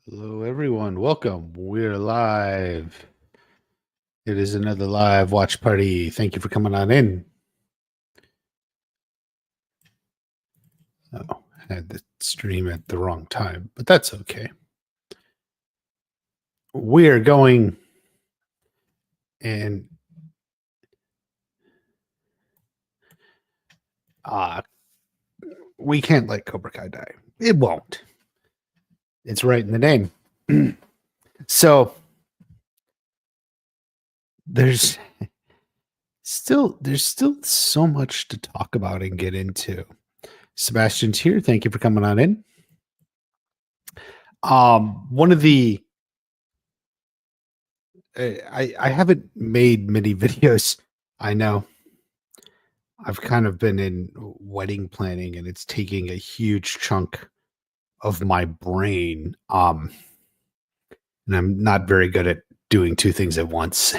Hello, everyone. Welcome. We're live. It is another live watch party. Thank you for coming on in. Oh, I had the stream at the wrong time, but that's okay. We're going and we can't let Cobra Kai die. It won't. It's right in the name. So there's still so much to talk about and get into. Sebastian's here. Thank you for coming on in. One of the I haven't made many videos. I know I've kind of been in wedding planning and it's taking a huge chunk of my brain. And I'm not very good at doing two things at once.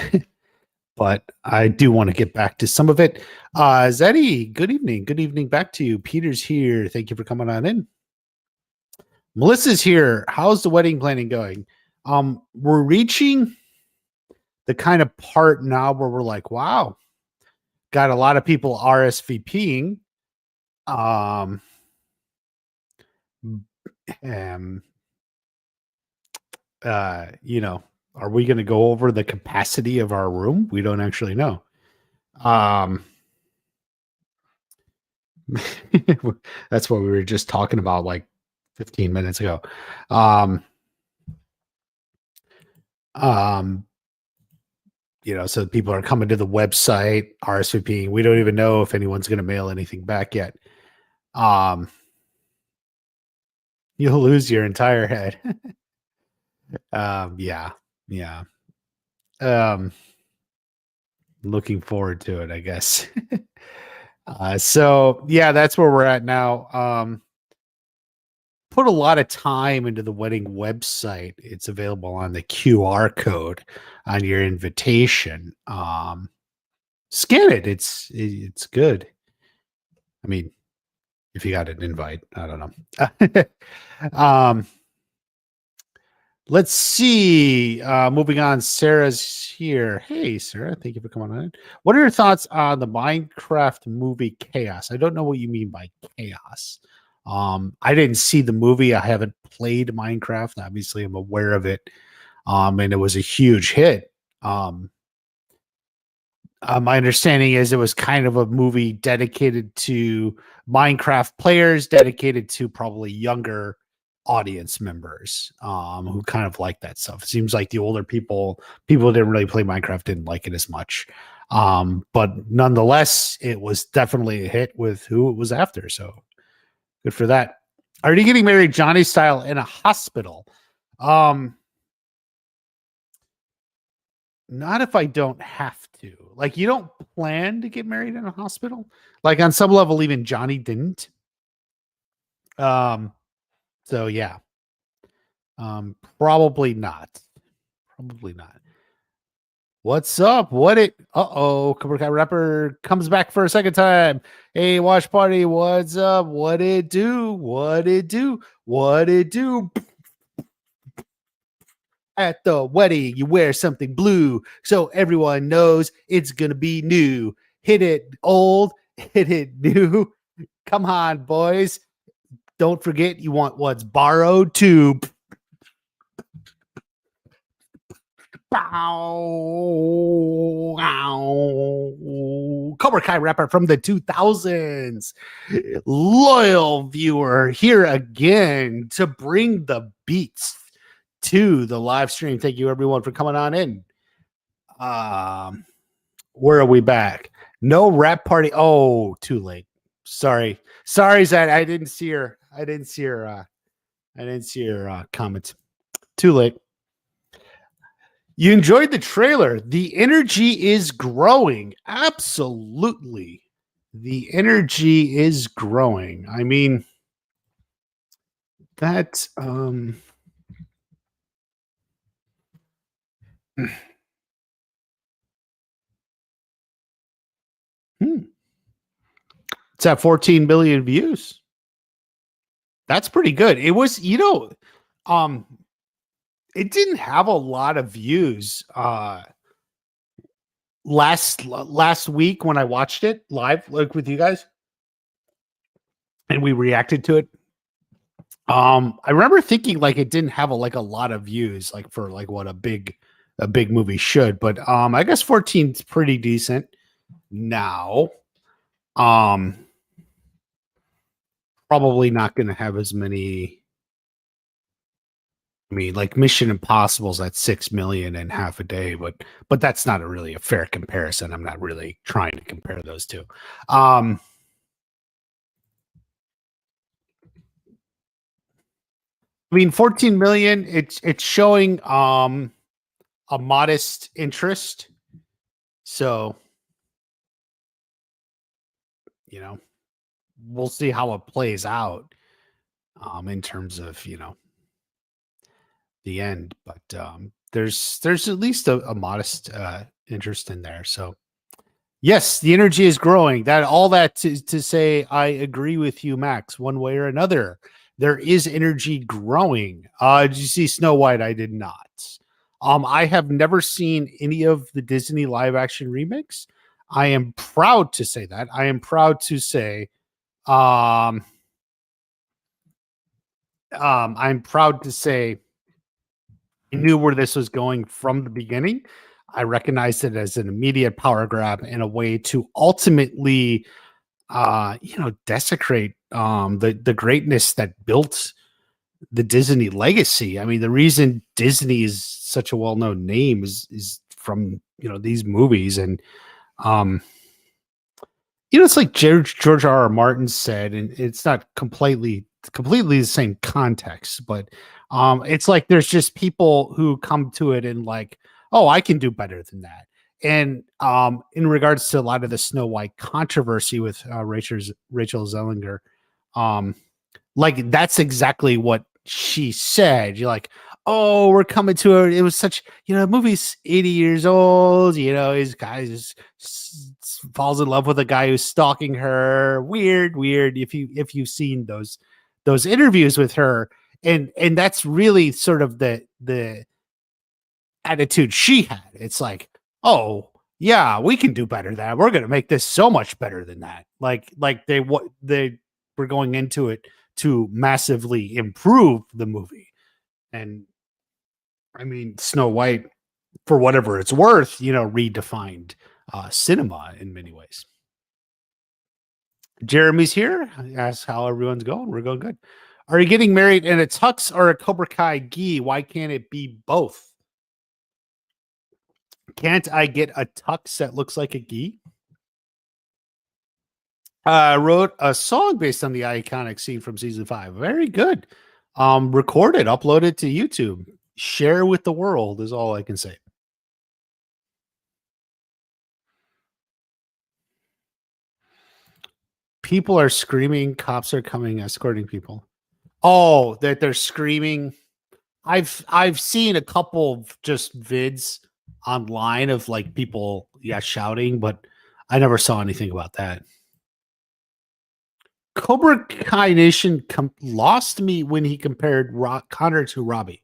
But I do want to get back to some of it. Zeddy, good evening. Good evening back to you. Peter's here. Thank you for coming on in. Melissa's here. How's the wedding planning going? We're reaching the kind of part now where we're like, wow, got a lot of people RSVPing. You know, are we going to go over the capacity of our room? We don't actually know. That's what we were just talking about like 15 minutes ago. You know, so people are coming to the website, RSVPing. We don't even know if anyone's going to mail anything back yet. You'll lose your entire head. Yeah. Looking forward to it, I guess. So yeah, that's where we're at now. Put a lot of time into the wedding website. It's available on the QR code on your invitation. Scan it. It's good. I mean, if you got an invite, I don't know. Let's see. Moving on, Sarah's here. Hey, Sarah, thank you for coming on. What are your thoughts on the Minecraft movie Chaos? I don't know what you mean by chaos. I didn't see the movie. I haven't played Minecraft. Obviously, I'm aware of it. And it was a huge hit. My understanding is it was kind of a movie dedicated to Minecraft players, dedicated to probably younger audience members who kind of like that stuff. It seems like the older people who didn't really play Minecraft didn't like it as much. But nonetheless, it was definitely a hit with who it was after. So good for that. Are you getting married Johnny style in a hospital? Not if I don't have to. Like, you don't plan to get married in a hospital. Like, on some level, even Johnny didn't. So yeah. Probably not. Probably not. What's up? Cobra Kai rapper comes back for a second time. Hey, watch party, what's up? What it do? What it do? What it do? At the wedding, you wear something blue so everyone knows it's gonna be new. Hit it old, hit it new. Come on, boys. Don't forget you want what's borrowed too. Cobra Kai rapper from the 2000s. Loyal viewer here again to bring the beats to the live stream. Thank you everyone for coming on in. Where are we back? No rap party. Oh, too late. Sorry, Zach. I didn't see your comments. Too late. You enjoyed the trailer. The energy is growing. Absolutely. The energy is growing. I mean, that it's at 14 billion views. That's pretty good. It was, it didn't have a lot of views last week when I watched it live, like with you guys, and we reacted to it. I remember thinking like it didn't have a lot of views, like for like what a big movie should, but I guess 14 is pretty decent now. Um Probably not gonna have as many. I mean, like Mission Impossible's at 6 million in half a day, but that's not really a fair comparison. I'm not really trying to compare those two. Um, I mean, 14 million. It's showing a modest interest. So you know, we'll see how it plays out in terms of the end. But there's at least a modest interest in there. So yes, the energy is growing. That all that to say, I agree with you, Max. One way or another, there is energy growing. Did you see Snow White? I did not. I have never seen any of the Disney live action remakes. I am proud to say that. I am proud to say, um, I'm proud to say, I knew where this was going from the beginning. I recognized it as an immediate power grab and a way to ultimately desecrate the greatness that built the Disney legacy. I mean, the reason Disney is such a well-known name is from these movies. And um it's like George R. R. Martin said, and it's not completely the same context, but it's like there's just people who come to it and like, oh, I can do better than that. And in regards to a lot of the Snow White controversy with Rachel Zellinger, um, like that's exactly what she said. You're like, oh, we're coming to her. It was such, the movie's 80 years old. His guy just falls in love with a guy who's stalking her. Weird. If you've seen those interviews with her, and that's really sort of the attitude she had. It's like, oh yeah, we can do better than that. We're gonna make this so much better than that. Like they were going into it to massively improve the movie. And I mean, Snow White, for whatever it's worth, redefined cinema in many ways. Jeremy's here. Asks how everyone's going. We're going good. Are you getting married in a tux or a Cobra Kai gi? Why can't it be both? Can't I get a tux that looks like a gi? Wrote a song based on the iconic scene from season 5. Very good. Recorded, uploaded to YouTube. Share with the world is all I can say. People are screaming, cops are coming, escorting people. Oh, that they're screaming. I've seen a couple of just vids online of like people shouting, but I never saw anything about that. Cobra Kai Nation lost me when he compared Connor to Robbie.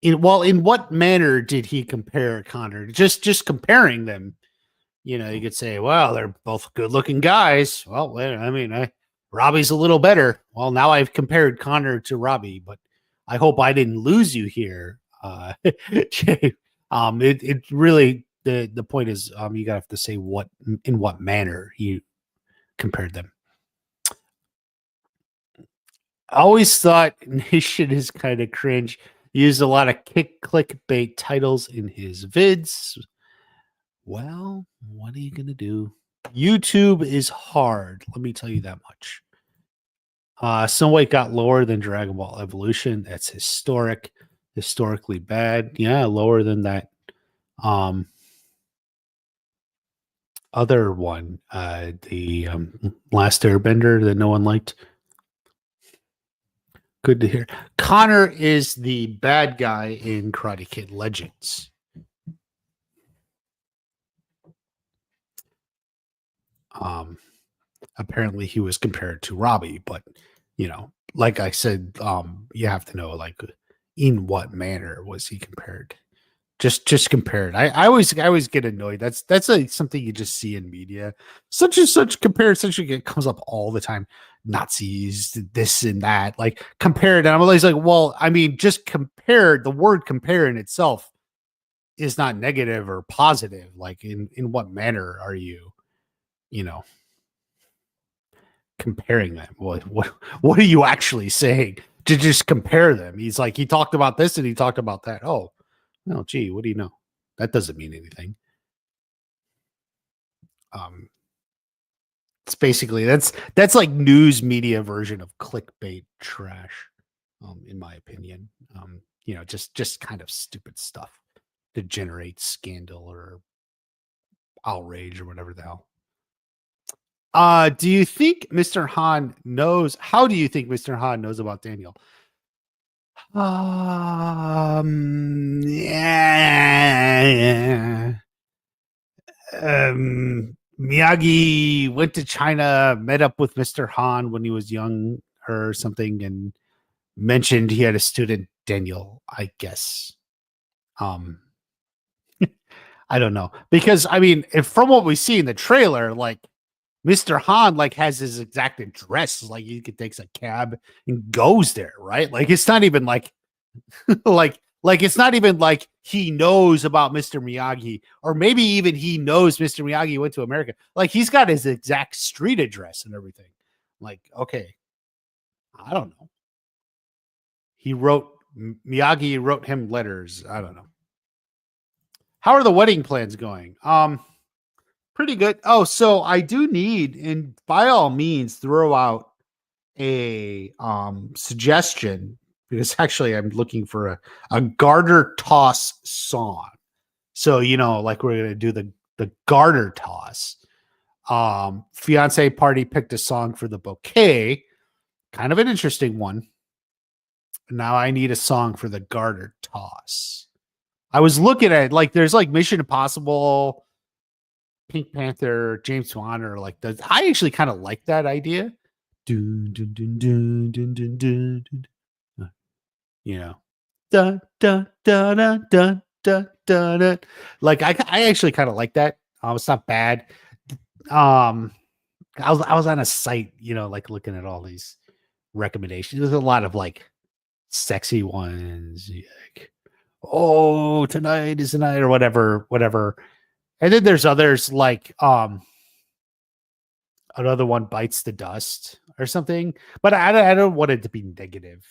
In what manner did he compare Connor? Just comparing them. You could say, well, they're both good-looking guys. Well, I mean, Robbie's a little better. Well, now I've compared Connor to Robbie, but I hope I didn't lose you here. It really the point is you gotta have to say in what manner he compared them. I always thought Nation is kind of cringe. He used a lot of clickbait titles in his vids. Well, what are you gonna do? YouTube is hard. Let me tell you that much. Snow White got lower than Dragon Ball Evolution. That's historically bad. Yeah, lower than that. Other one, the Last Airbender that no one liked. Good to hear. Connor is the bad guy in Karate Kid Legends. Apparently he was compared to Robbie, but like I said, you have to know, like, in what manner was he compared? Just compared. I always get annoyed. That's like something you just see in media. Such and such compared. Such it comes up all the time. Nazis, this and that. Like compared, and I'm always like, well, I mean, just compared. The word compare in itself is not negative or positive. Like in what manner are you, you know, comparing them? What are you actually saying? To just compare them. He's like, he talked about this and he talked about that. Oh, no, gee, what do you know? That doesn't mean anything. Um, it's basically that's like news media version of clickbait trash, in my opinion. Just kind of stupid stuff to generate scandal or outrage or whatever the hell. Do you think Mr. Han knows? How do you think Mr. Han knows about Daniel? Yeah. Miyagi went to China, met up with Mr. Han when he was young or something, and mentioned he had a student, Daniel, I guess. Um, I don't know. Because I mean, if from what we see in the trailer, like Mr. Han like has his exact address, like he could takes a cab and goes there, right? Like it's not even like like it's not even like he knows about Mr. Miyagi, or maybe even he knows Mr. Miyagi went to America. Like he's got his exact street address and everything. Like, okay, I don't know. He wrote Miyagi wrote him letters. I don't know. How are the wedding plans going? Pretty good. Oh, so I do need, and by all means, throw out a suggestion, because actually I'm looking for a garter toss song. So, like we're gonna do the garter toss. Fiance party picked a song for the bouquet, kind of an interesting one. Now I need a song for the garter toss. I was looking at like there's like Mission Impossible, Pink Panther, James Wan, or like I actually kind of like that idea. Dun, dun, dun, dun, dun, dun, dun, dun. You know, dun, dun, dun, dun, dun, dun, dun, dun. Like I actually kind of like that. It's not bad. Um, I was on a site, like looking at all these recommendations. There's a lot of like sexy ones, like, oh, tonight is the night, or whatever. And then there's others like another one bites the dust or something. But I don't want it to be negative.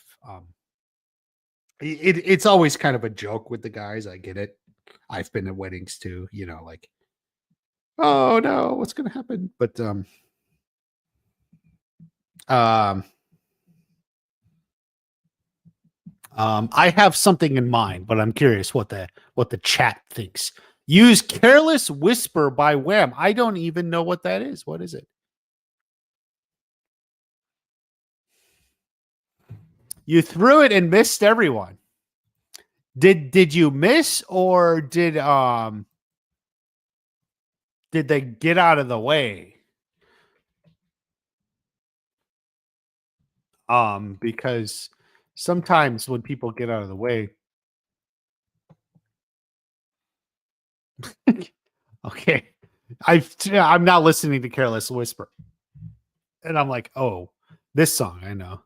It's always kind of a joke with the guys. I get it. I've been at weddings too, like, oh no, what's gonna happen? But um I have something in mind, but I'm curious what the chat thinks. Use Careless Whisper by Wham. I don't even know what that is. What is it? You threw it and missed everyone. Did you miss, or did they get out of the way? Because sometimes when people get out of the way, okay, I'm not listening to Careless Whisper, and I'm like, oh, this song I know.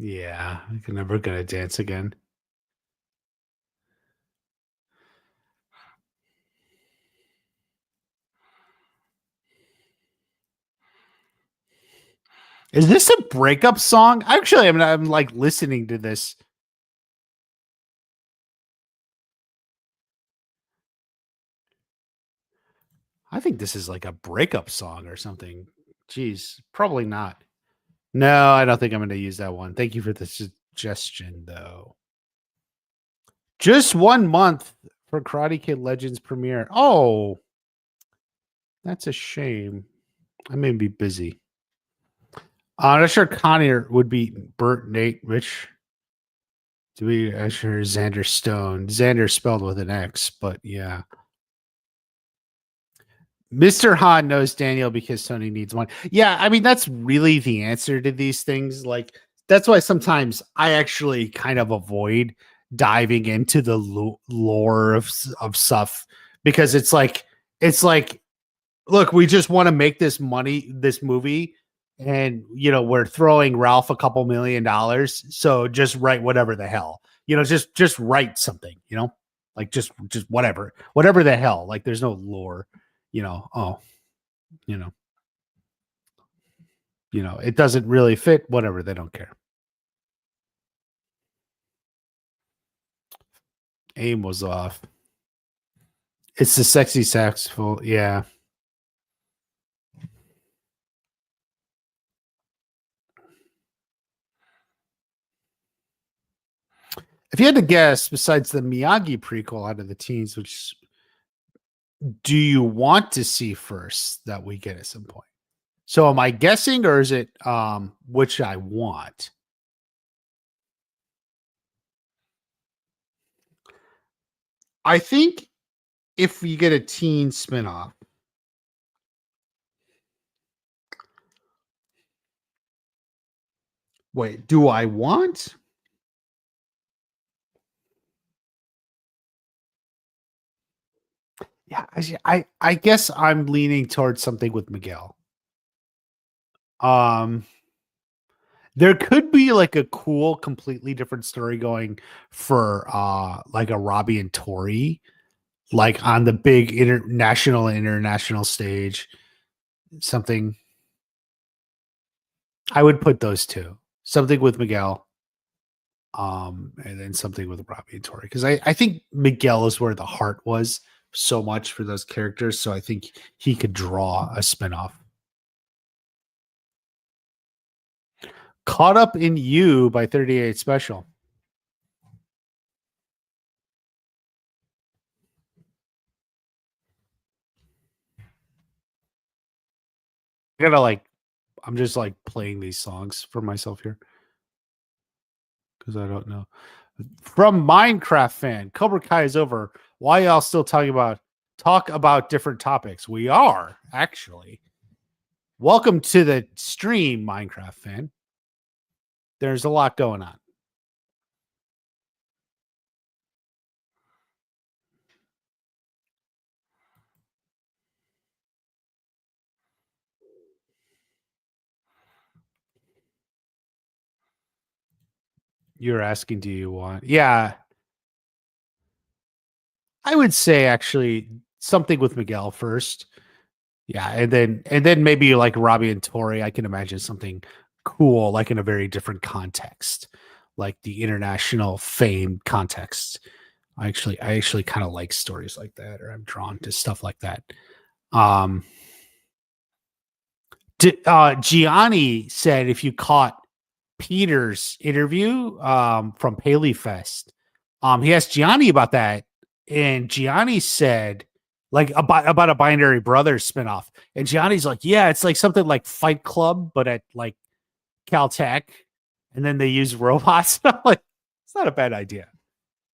Yeah, I'm never gonna dance again. Is this a breakup song? Actually, I'm like listening to this. I think this is like a breakup song or something. Jeez, probably not. No, I don't think I'm going to use that one. Thank you for the suggestion, though. Just 1 month for Karate Kid Legends premiere. Oh, that's a shame. I may be busy. I'm not sure Connor would be Bert, Nate, Rich. To be sure Xander Stone. Xander spelled with an X, but yeah. Mr. Han knows Daniel because Sony needs one. Yeah, I mean that's really the answer to these things. Like that's why sometimes I actually kind of avoid diving into the lore of stuff because it's like look, we just want to make this movie, and we're throwing Ralph a couple $1 million, so just write whatever the hell, just write something, like just whatever the hell. Like there's no lore, oh, you know, it doesn't really fit. Whatever, they don't care. Aim was off. It's the sexy saxophone, yeah. If you had to guess, besides the Miyagi prequel out of the teens, which do you want to see first that we get at some point? So am I guessing, or is it which I want? I think if you get a teen spinoff, wait, do I want? Yeah, I guess I'm leaning towards something with Miguel. Um, there could be like a cool, completely different story going for like a Robbie and Tori, like on the big international stage. Something I would put those two. Something with Miguel, and then something with Robbie and Tori. Because I think Miguel is where the heart was so much for those characters. So I think he could draw a spinoff. Caught Up in You by 38 Special. I gotta like, I'm just like playing these songs for myself here because I don't know. From Minecraft fan, Cobra Kai is over. Why y'all still talk about different topics? We are actually. Welcome to the stream, Minecraft fan. There's a lot going on. You're asking, do you want? Yeah, I would say actually something with Miguel first. Yeah, and then maybe like Robbie and Tori. I can imagine something cool, like in a very different context, like the international fame context. I actually kind of like stories like that, or I'm drawn to stuff like that. Um, Gianni said if you caught Peter's interview from Paley Fest, he asked Gianni about that, and Gianni said like about a Binary Brothers spinoff, and Gianni's like, yeah, it's like something like Fight Club, but at like Caltech, and then they use robots. I'm like, it's not a bad idea.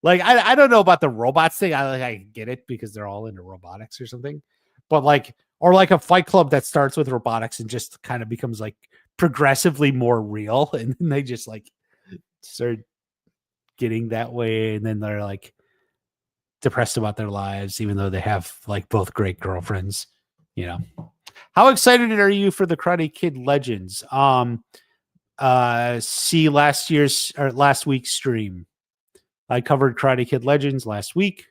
Like I don't know about the robots thing. I get it because they're all into robotics or something, but like or like a Fight Club that starts with robotics and just kind of becomes like progressively more real, and then they just like start getting that way, and then they're like depressed about their lives, even though they have like both great girlfriends. You know, how excited are you for the Karate Kid Legends? See last week's stream. I covered Karate Kid Legends last week.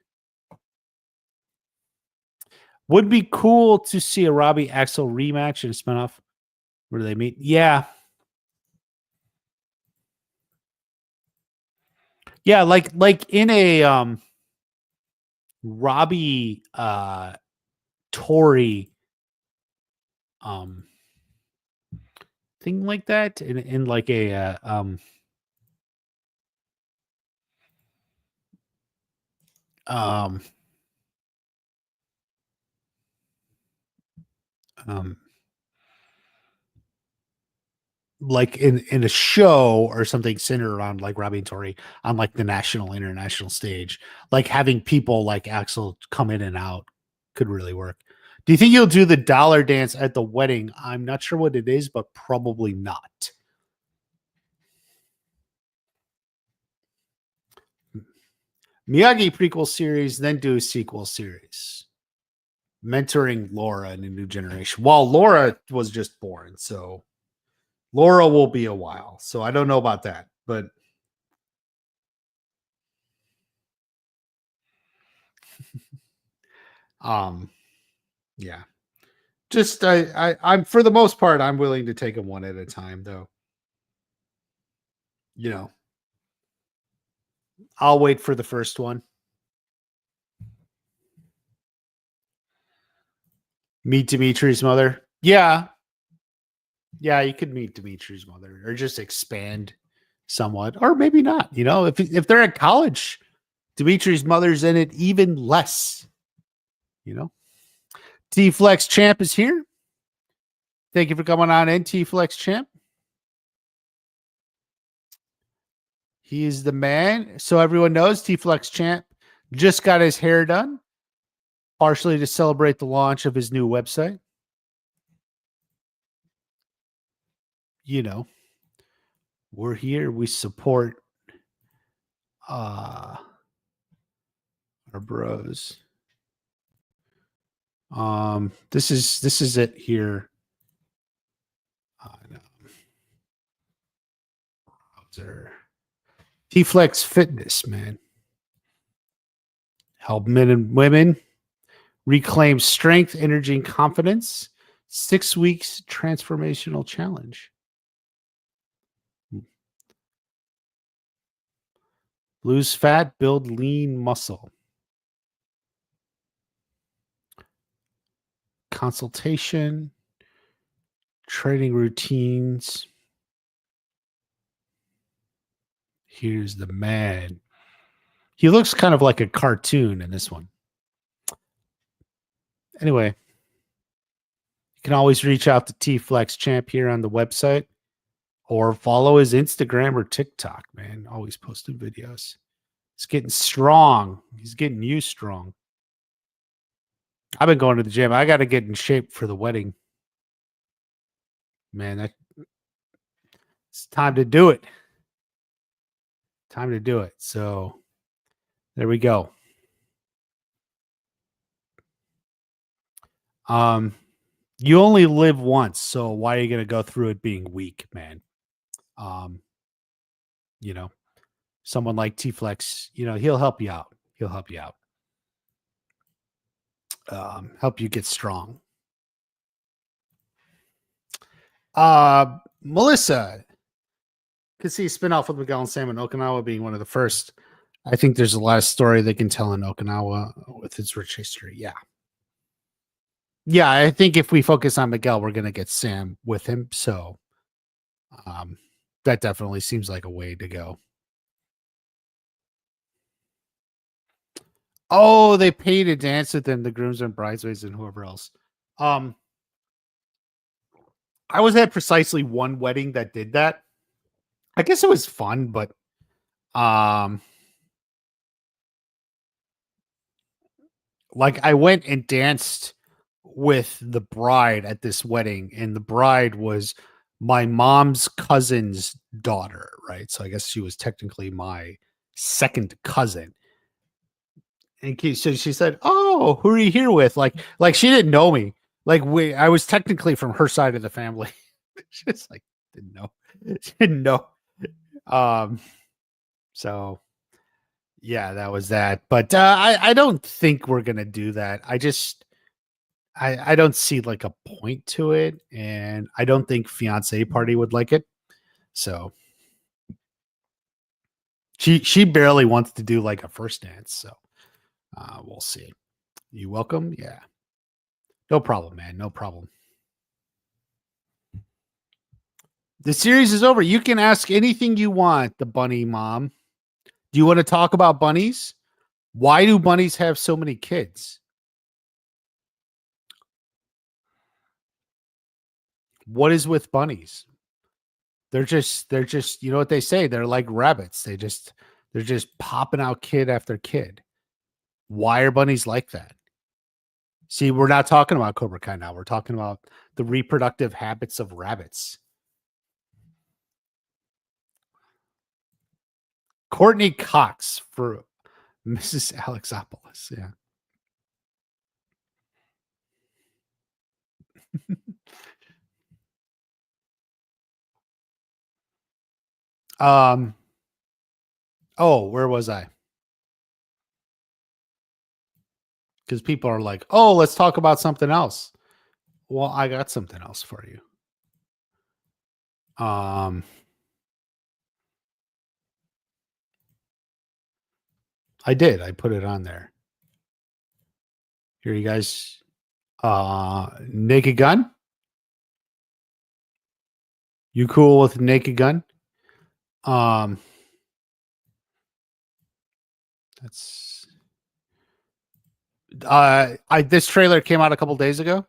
Would be cool to see a Robbie Axel rematch and a spinoff. Where do they meet? Yeah. Yeah, like in a Robbie Tory um thing like that in like a um um like in a show or something centered around like Robbie and Tori on like the national international stage, like having people like Axel come in and out could really work. Do you think you'll do the dollar dance at the wedding? I'm not sure what it is, but probably not. Miyagi prequel series, then do a sequel series. Mentoring Laura in a new generation. Well, Laura was just born, so Laura will be a while. So I don't know about that, but um, yeah. Just I'm for the most part, I'm willing to take them one at a time, though. You know, I'll wait for the first one. Meet Dimitri's mother. Yeah, yeah, you could meet Dimitri's mother, or just expand somewhat, or maybe not. You know, if they're at college, Dimitri's mother's in it even less. You know, T Flex Champ is here. Thank you for coming on in, T Flex Champ. He is the man. So everyone knows T Flex Champ just got his hair done, partially to celebrate the launch of his new website. You know, we're here. We support our bros. This is it here. T-Flex Fitness, man. Help men and women reclaim strength, energy, and confidence. 6 weeks transformational challenge. Lose fat, build lean muscle. Consultation, training routines. Here's the man. He looks kind of like a cartoon in this one. Anyway, you can always reach out to T-Flex Champ here on the website or follow his Instagram or TikTok, man. Always posting videos. He's getting strong. He's getting you strong. I've been going to the gym. I got to get in shape for the wedding. Man, it's time to do it. Time to do it. So there we go. You only live once, so why are you going to go through it being weak, man? You know, someone like T-Flex, you know, he'll help you out. He'll help you out. Help you get strong. Melissa could see a spinoff with Miguel and Sam in Okinawa being one of the first. I think there's a lot of story they can tell in Okinawa with its rich history. Yeah. Yeah, I think if we focus on Miguel, we're going to get Sam with him. So that definitely seems like a way to go. Oh, they pay to dance with them, the grooms and bridesmaids and whoever else. I was at precisely one wedding that did that. I guess it was fun, but like I went and danced with the bride at this wedding, and the bride was my mom's cousin's daughter, right? So I guess she was technically my second cousin. And so she said, "Oh, who are you here with?" Like she didn't know me. Like I was technically from her side of the family. She's like, didn't know, didn't know. So yeah, that was that. But I don't think we're gonna do that. I don't see like a point to it, and I don't think fiance party would like it. So she barely wants to do like a first dance. So we'll see. You welcome? Yeah. No problem, man. No problem. The series is over. You can ask anything you want, the bunny mom. Do you want to talk about bunnies? Why do bunnies have so many kids? What is with bunnies? They're just you know what they say, they're like rabbits. They're just popping out kid after kid. Why are bunnies like that? See, we're not talking about Cobra Kai now. We're talking about the reproductive habits of rabbits. Courtney Cox for Mrs. Alexopoulos. Yeah. um. Oh, where was I? Because people are like, "Oh, let's talk about something else." Well, I got something else for you. Um. I did. I put it on there. Here, you guys. Naked Gun. You cool with Naked Gun? Um. That's. I this trailer came out a couple days ago.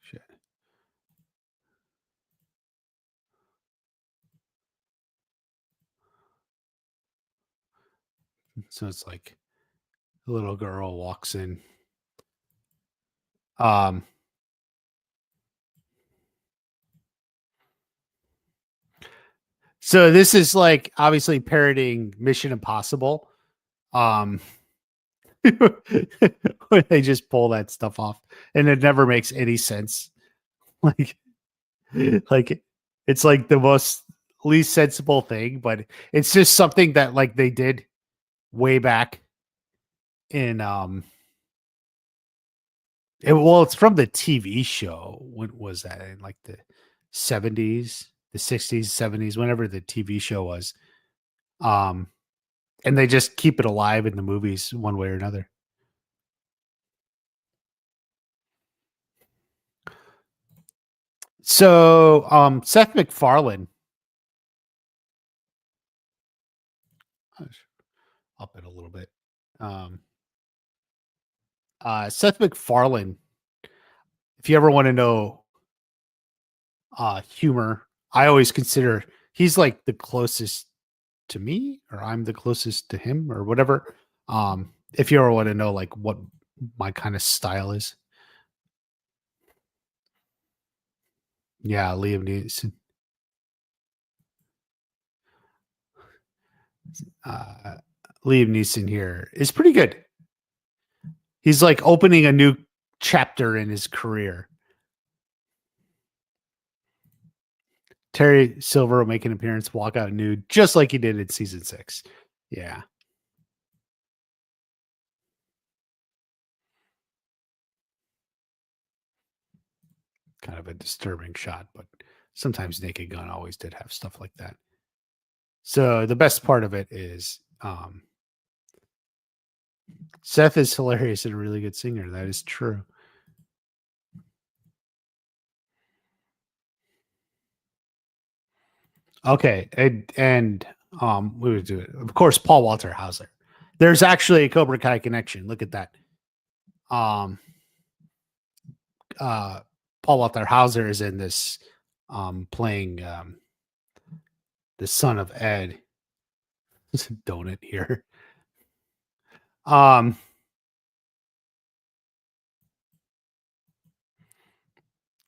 Shit. So it's like a little girl walks in. Um. So this is like obviously parodying Mission Impossible. Um. When they just pull that stuff off, and it never makes any sense. Like, like it's like the most least sensible thing, but it's just something that like they did way back in it's from the TV show. When was that? In like the 70s, the 60s, 70s, whenever the TV show was. Um and they just keep it alive in the movies one way or another. So Seth MacFarlane, up it a little bit. Um Seth MacFarlane, if you ever want to know humor, I always consider he's like the closest to me, or I'm the closest to him, or whatever. If you ever want to know like what my kind of style is. Yeah, Liam Neeson. Uh, Liam Neeson here is pretty good. He's like opening a new chapter in his career. Terry Silver will make an appearance, walk out nude, just like he did in season 6. Yeah, kind of a disturbing shot, but sometimes Naked Gun always did have stuff like that. So the best part of it is Seth is hilarious and a really good singer. That is true. Okay, and we would do it. Of course, Paul Walter Hauser. There's actually a Cobra Kai connection. Look at that. Um, uh, Paul Walter Hauser is in this, playing the son of Ed. There's a donut here. Um,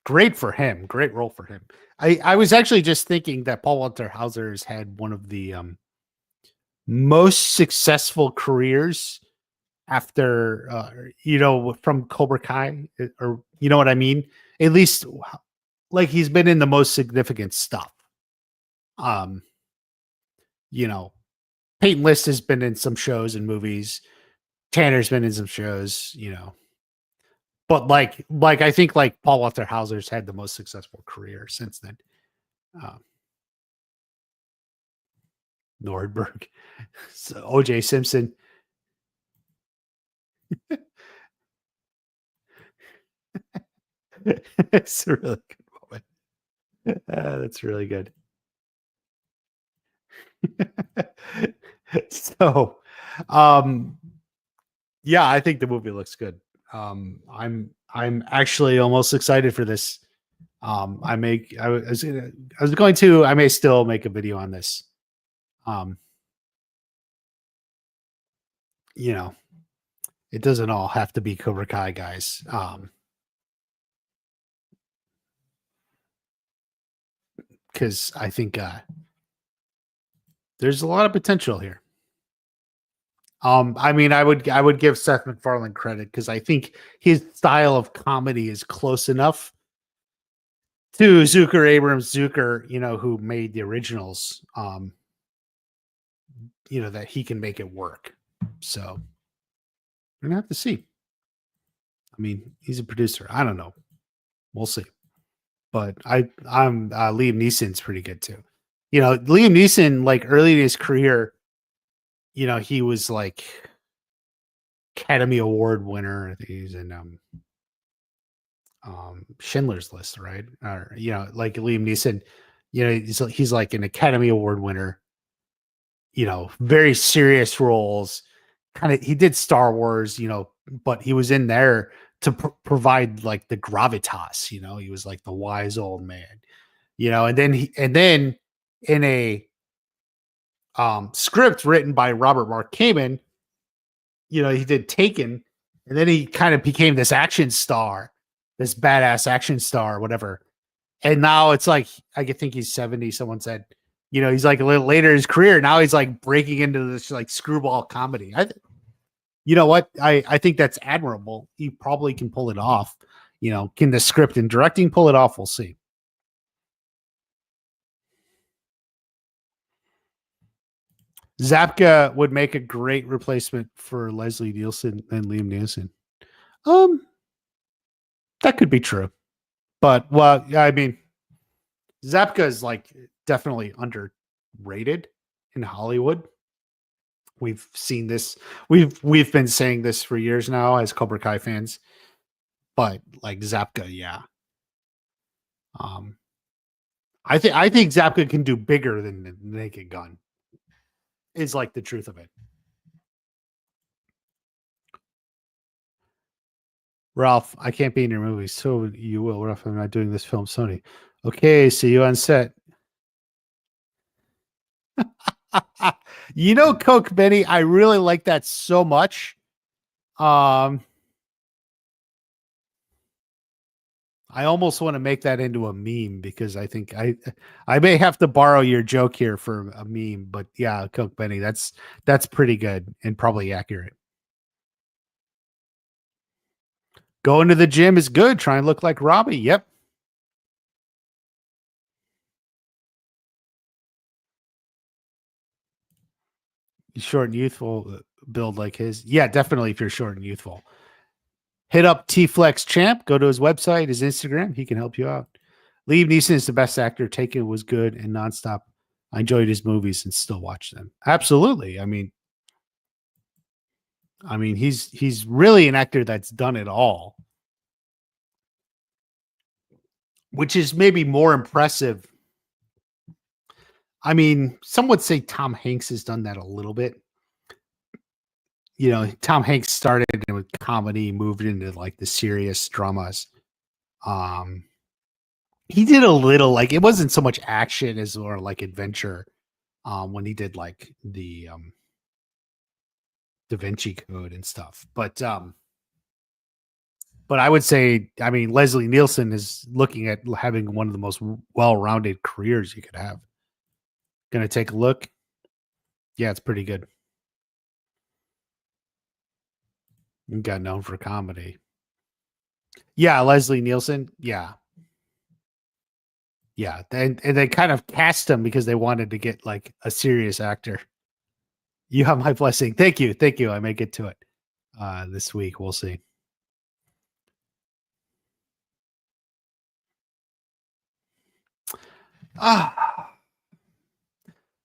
Great for him. Great role for him. I was actually just thinking that Paul Walter Hauser has had one of the most successful careers after from Cobra Kai, or you know what I mean? At least like he's been in the most significant stuff. Um, you know, Peyton List has been in some shows and movies. Tanner's been in some shows, but like I think like Paul Walter Hauser's had the most successful career since then. Um, Nordberg, so OJ Simpson. It's a really good moment. That's really good. So, um, yeah, I think the movie looks good. I'm actually almost excited for this. I was going to, I may still make a video on this. Um, you know, it doesn't all have to be Cobra Kai, guys. Because I think there's a lot of potential here. I mean, I would give Seth MacFarlane credit because I think his style of comedy is close enough to Zucker Abrams Zucker, who made the originals. That he can make it work. So we're gonna have to see. I mean, he's a producer. I don't know. We'll see. But I'm Liam Neeson's pretty good too. Liam Neeson, like early in his career, he was like Academy Award winner. I think he's in Schindler's List, right? Or like Liam Neeson, he's like an Academy Award winner. Very serious roles. He did Star Wars, but he was in there to provide like the gravitas. He was like the wise old man. And then in a script written by Robert Mark Kamen, he did Taken, and then he kind of became this action star, this badass action star, whatever. And now it's like, I think he's 70. Someone said, he's like a little later in his career. Now he's like breaking into this like screwball comedy. You know what? I think that's admirable. He probably can pull it off. Can the script and directing pull it off? We'll see. Zapka would make a great replacement for Leslie Nielsen and Liam Neeson. That could be true. But, well, I mean, Zapka is like definitely underrated in Hollywood. We've seen this. We've been saying this for years now as Cobra Kai fans. But like Zapka, yeah. I think Zapka can do bigger than the Naked Gun. Is like the truth of it. Ralph, I can't be in your movie, so you will. Ralph, I'm not doing this film, Sony. Okay, see you on set. Coke Benny, I really like that so much. I almost want to make that into a meme because I think I may have to borrow your joke here for a meme, but yeah, Coke Benny, that's pretty good and probably accurate. Going to the gym is good. Try and look like Robbie. Yep. Short and youthful build like his. Yeah, definitely if you're short and youthful. Hit up T-Flex Champ. Go to his website, his Instagram. He can help you out. Liam Neeson is the best actor. Taken was good and nonstop. I enjoyed his movies and still watch them. Absolutely. I mean, he's really an actor that's done it all, which is maybe more impressive. I mean, some would say Tom Hanks has done that a little bit. Tom Hanks started with comedy, moved into like the serious dramas. He did a little, like, it wasn't so much action as more like adventure. When he did like the Da Vinci Code and stuff, but I would say, I mean, Leslie Nielsen is looking at having one of the most well-rounded careers you could have. Gonna take a look. Yeah, it's pretty good. You got known for comedy. Yeah, Leslie Nielsen. Yeah. Yeah. And they kind of cast him because they wanted to get like a serious actor. You have my blessing. Thank you. Thank you. I may get to it this week. We'll see.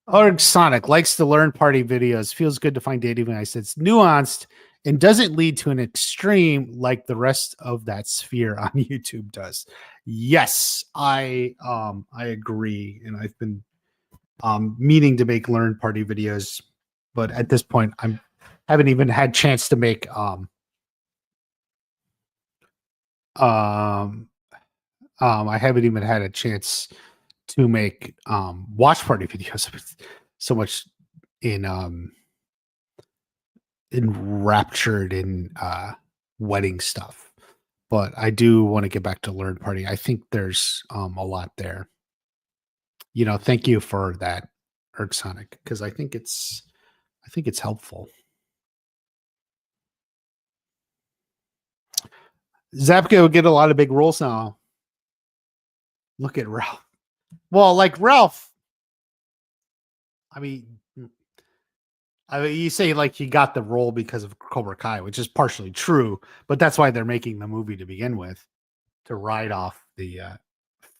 Org Sonic likes to learn party videos. Feels good to find dating advice. It's nuanced and doesn't lead to an extreme like the rest of that sphere on YouTube does. Yes, I agree, and I've been meaning to make learn party videos, but at this point, haven't even had chance to make Um, I haven't even had a chance to make watch party videos. So much in enraptured in wedding stuff. But I do want to get back to learn party. I think there's a lot there. Thank you for that, Ergsonic, because I think it's helpful. Zapka will get a lot of big roles now. Look at Ralph. Well, like Ralph, I mean, you say like he got the role because of Cobra Kai, which is partially true, but that's why they're making the movie to begin with, to ride off the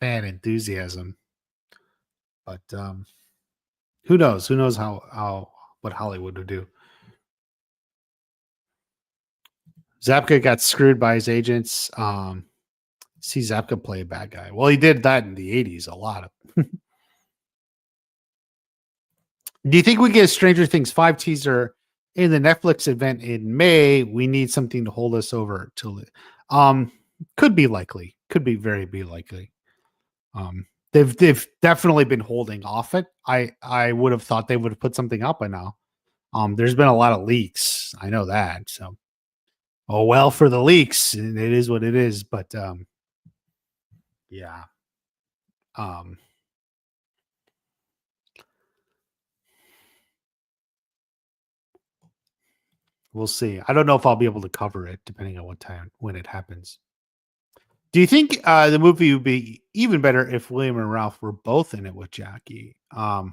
fan enthusiasm. But who knows? Who knows how what Hollywood would do? Zapka got screwed by his agents. See Zapka play a bad guy. Well, he did that in the 80s a lot of. Do you think we get a Stranger Things 5 teaser in the Netflix event in May? We need something to hold us over till it. Could be likely. Could be very be likely. They've definitely been holding off it. I would have thought they would have put something up by now. There's been a lot of leaks. I know that. So, oh well for the leaks. It is what it is. But yeah. Um, we'll see. I don't know if I'll be able to cover it depending on what time when it happens. Do you think the movie would be even better if William and Ralph were both in it with Jackie? No,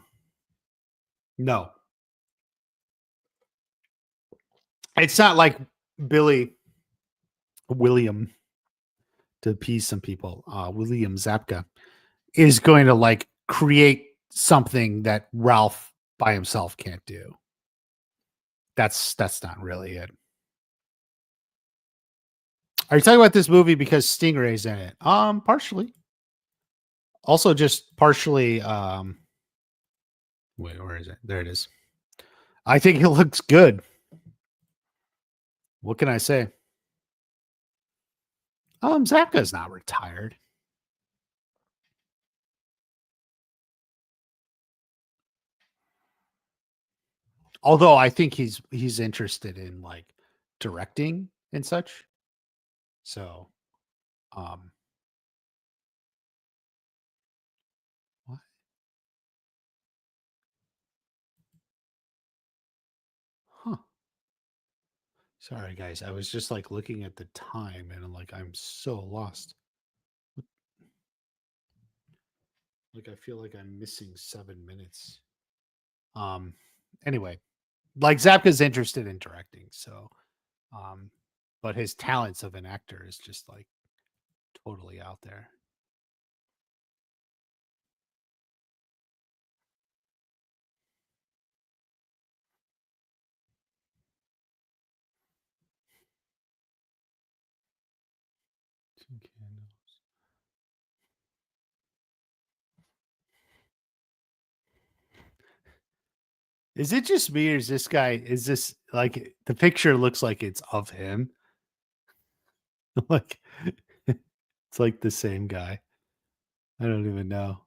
it's not like Billy William, to appease some people. William Zapka is going to like create something that Ralph by himself can't do. That's not really it. Are you talking about this movie because Stingray's in it? Partially. Also, just partially. Wait, where is it? There it is. I think it looks good. What can I say? Zapka's not retired. Although I think he's interested in like directing and such. So, um, what? Huh? Sorry, guys. I was just like looking at the time, and I'm like, I'm so lost. Like, I feel like I'm missing 7 minutes. Um. Anyway, like Zapka's interested in directing, so, um, but his talents of an actor is just like totally out there. Two candles. Is it just me, or is this guy? Is this like the picture looks like it's of him? Like it's like the same guy. I don't even know.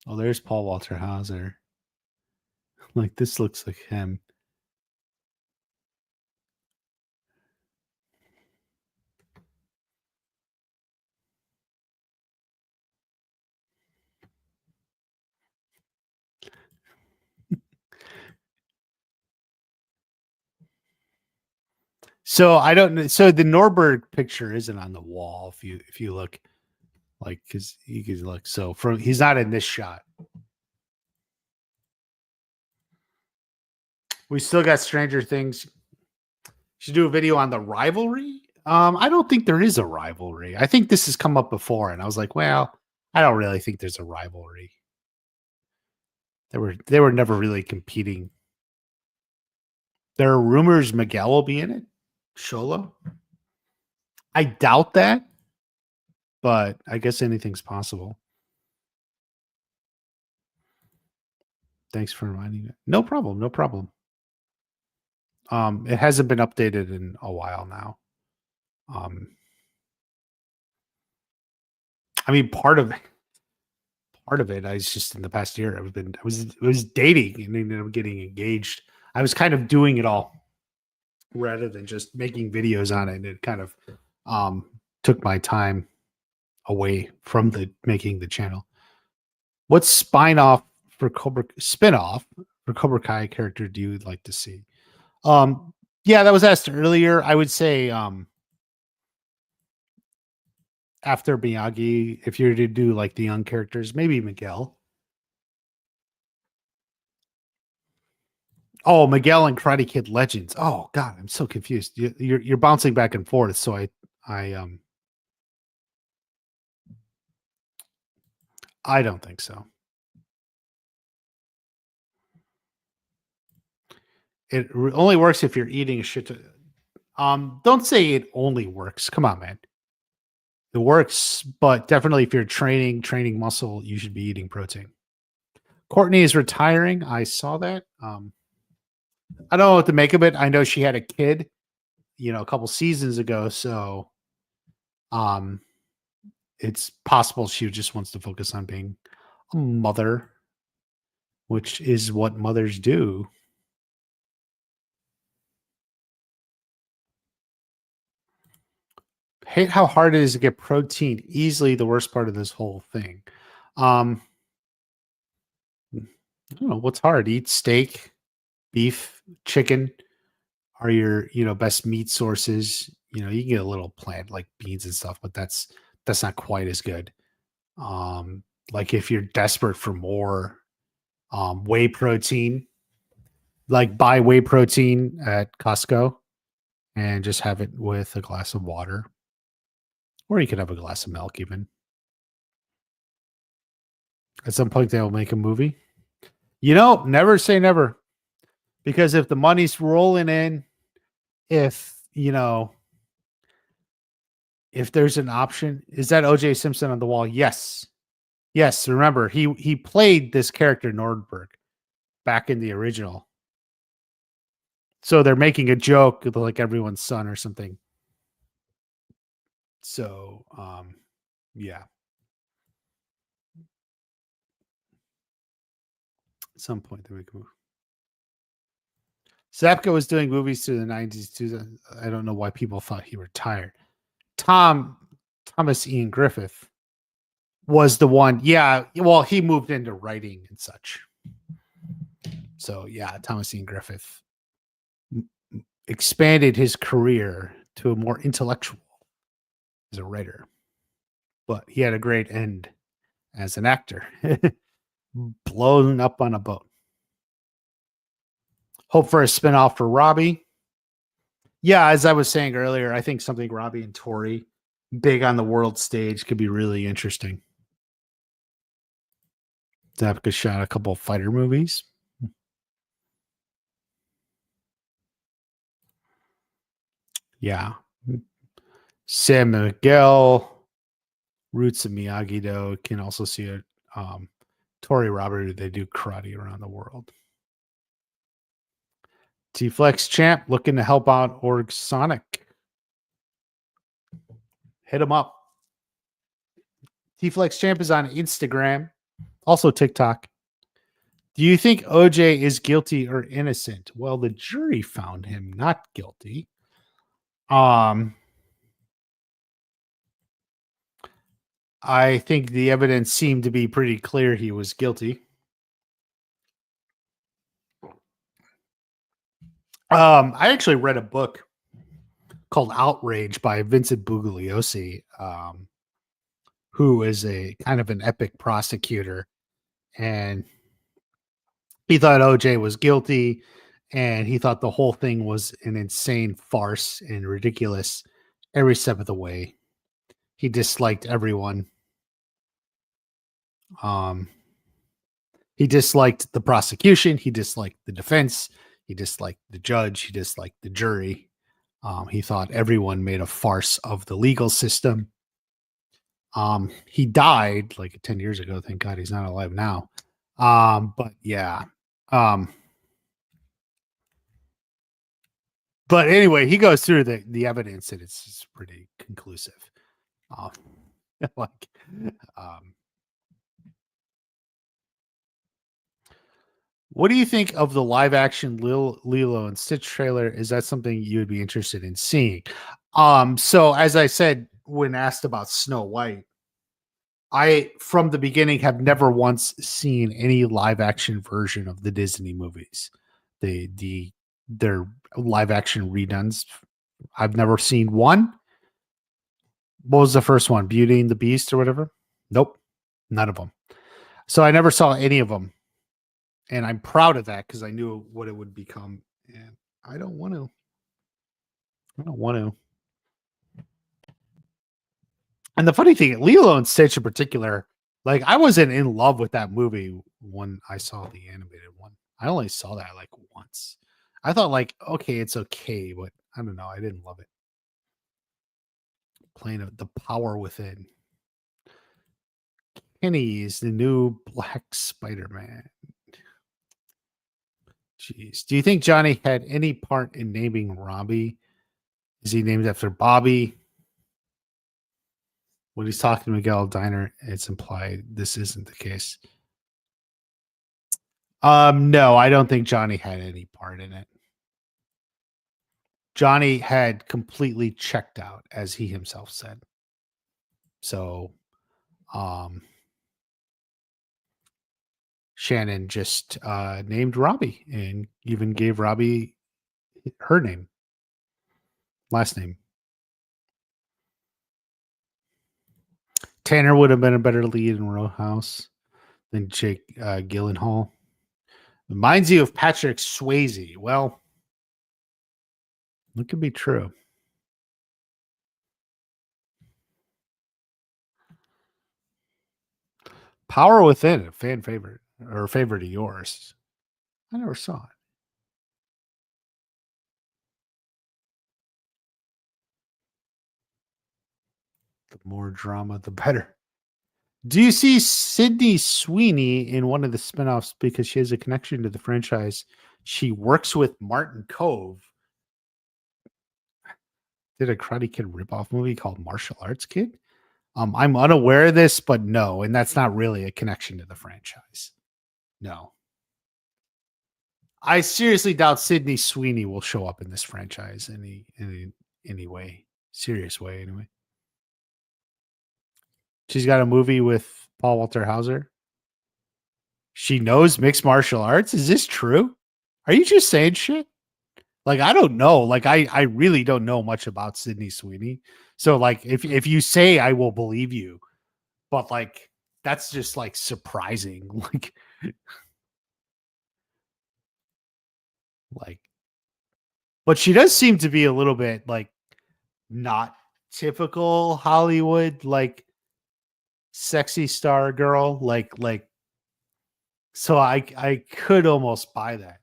Oh, there's Paul Walter Hauser. Like this looks like him. So I don't know. So the Norberg picture isn't on the wall. If you look, like, because you can look. So from he's not in this shot. We still got Stranger Things. Should do a video on the rivalry. I don't think there is a rivalry. I think this has come up before, and I was like, well, I don't really think there's a rivalry. They were never really competing. There are rumors Miguel will be in it. Sholo. I doubt that, but I guess anything's possible. Thanks for reminding me. No problem. No problem. It hasn't been updated in a while now. Um, I mean, part of it, I was just in the past year, I was dating and ended up getting engaged. I was kind of doing it all rather than just making videos on it. And it kind of took my time away from the making the channel. What spin off for Cobra Kai character do you like to see? Yeah, that was asked earlier. I would say after Miyagi, if you're to do like the young characters, maybe Miguel. Oh, Miguel and Karate Kid Legends. Oh God, I'm so confused. You're bouncing back and forth. So I I don't think so. Only works if you're eating a shit. Don't say it only works. Come on, man. It works, but definitely if you're training muscle, you should be eating protein. Courtney is retiring. I saw that. I don't know what to make of it. I know she had a kid, a couple seasons ago, so um it's possible she just wants to focus on being a mother, which is what mothers do. Hate how hard it is to get protein easily. The worst part of this whole thing. Um, I don't know what's hard. Eat steak, beef, chicken are your best meat sources. You can get a little plant like beans and stuff, but that's not quite as good. Like if you're desperate for more whey protein, like buy whey protein at Costco and just have it with a glass of water, or you could have a glass of milk even. At some point, they'll make a movie. Never say never, because if the money's rolling in, if if there's an option, is that OJ Simpson on the wall? Yes, yes. Remember, he played this character Nordberg back in the original, so they're making a joke like everyone's son or something. So, yeah. At some point, they make a movie. Zapka was doing movies through the 90s too. I don't know why people thought he retired. Thomas Ian Griffith was the one. Yeah, well, he moved into writing and such. So yeah, Thomas Ian Griffith expanded his career to a more intellectual as a writer, but he had a great end as an actor, blown up on a boat. Hope for a spinoff for Robbie. Yeah, as I was saying earlier, I think something Robbie and Tori big on the world stage could be really interesting. Zapka shot a couple of fighter movies. Yeah. Sam Miguel, Roots of Miyagi-Do. Can also see it. Tori Robert, they do karate around the world. T-Flex Champ looking to help out Org Sonic. Hit him up. T-Flex Champ is on Instagram, also TikTok. Do you think OJ is guilty or innocent? Well, the jury found him not guilty. I think the evidence seemed to be pretty clear he was guilty. I actually read a book called Outrage by Vincent Bugliosi, who is a kind of an epic prosecutor, and he thought OJ was guilty, and he thought the whole thing was an insane farce and ridiculous every step of the way. He disliked everyone. He disliked the prosecution. He disliked the defense. He disliked the judge. He disliked the jury. He thought everyone made a farce of the legal system. He died like 10 years ago. Thank God he's not alive now. But yeah. But anyway, he goes through the evidence, and it's pretty conclusive. Um, like, um, what do you think of the live action Lilo and Stitch trailer? Is that something you would be interested in seeing? So as I said when asked about Snow White, I from the beginning have never once seen any live action version of the Disney movies. Their live action reduns. I've never seen one. What was the first one? Beauty and the Beast or whatever? Nope, none of them. So I never saw any of them, and I'm proud of that because I knew what it would become, and I don't want to. I don't want to. And the funny thing, Lilo and Stitch in particular, like I wasn't in love with that movie when I saw the animated one. I only saw that like once. I thought like, okay, it's okay, but I don't know. I didn't love it. Playing the power within. Kenny is the new Black Spider-Man. Jeez. Do you think Johnny had any part in naming Robbie? Is he named after Bobby? When he's talking to Miguel Diner, it's implied this isn't the case. No, I don't think Johnny had any part in it. Johnny had completely checked out, as he himself said. So, Shannon just named Robbie and even gave Robbie her name, last name. Tanner would have been a better lead in Row House than Jake Gyllenhaal. Reminds you of Patrick Swayze. Well, it could be true. Power Within, a fan favorite or a favorite of yours. I never saw it. The more drama, the better. Do you see Sydney Sweeney in one of the spinoffs because she has a connection to the franchise? She works with Martin Cove. Did a Karate Kid ripoff movie called Martial Arts Kid? I'm unaware of this, but no, and that's not really a connection to the franchise. No. I seriously doubt Sydney Sweeney will show up in this franchise any way. Serious way, anyway. She's got a movie with Paul Walter Hauser. She knows mixed martial arts. Is this true? Are you just saying shit? Like, I don't know. Like, I really don't know much about Sydney Sweeney. So, like, if you say I will believe you, but like that's just like surprising. Like, but she does seem to be a little bit like not typical Hollywood, like sexy star girl. So I could almost buy that.